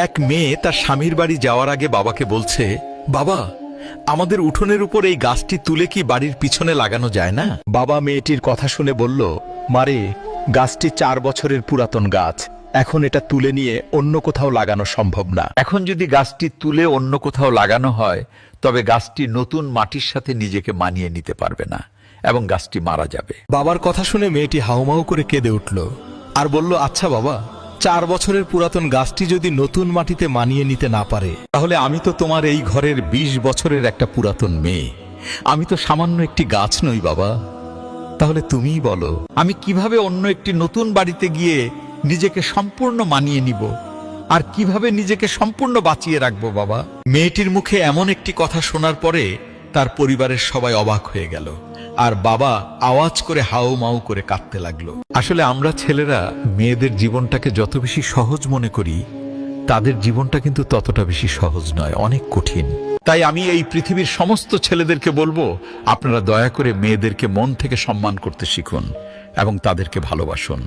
এক মেয়ে তার স্বামীর বাড়ি যাওয়ার আগে বাবাকে বলছে, বাবা, আমাদের উঠোনের উপর এই গাছটি তুলে কি বাড়ির পিছনে লাগানো যায় না? বাবা মেয়েটির কথা শুনে বলল, মারে, গাছটি 4 বছরের পুরাতন গাছ, এখন এটা তুলে নিয়ে অন্য কোথাও লাগানো সম্ভব না। এখন যদি গাছটি তুলে অন্য কোথাও লাগানো হয়, তবে গাছটি নতুন মাটির সাথে নিজেকে মানিয়ে নিতে পারবে না এবং গাছটি মারা যাবে। বাবার কথা শুনে মেয়েটি হাউমাউ করে কেঁদে উঠল আর বলল, আচ্ছা বাবা, 4 বছরের পুরাতন গাছটি যদি নতুন মাটিতে মানিয়ে নিতে না পারে, তাহলে আমি তো তোমার এই ঘরের 20 বছরের একটা পুরাতন মেয়ে, আমি তো সামান্য একটি গাছ নই বাবা। তাহলে তুমিই বলো, আমি কিভাবে অন্য একটি নতুন বাড়িতে গিয়ে নিজেকে সম্পূর্ণ মানিয়ে নিব আর কিভাবে নিজেকে সম্পূর্ণ বাঁচিয়ে রাখবো বাবা? মেয়েটির মুখে এমন একটি কথা শোনার পরে তার পরিবারের সবাই অবাক হয়ে গেল আর বাবা আওয়াজ করে হাউমাউ করে কাঁদতে লাগলো। আসলে আমরা ছেলেরা মেয়েদের জীবনটাকে যত বেশি সহজ মনে করি, তাদের জীবনটা কিন্তু ততটা বেশি সহজ নয়, অনেক কঠিন। তাই আমি এই পৃথিবীর সমস্ত ছেলেদেরকে বলবো, আপনারা দয়া করে মেয়েদেরকে মন থেকে সম্মান করতে শিখুন এবং তাদেরকে ভালোবাসুন।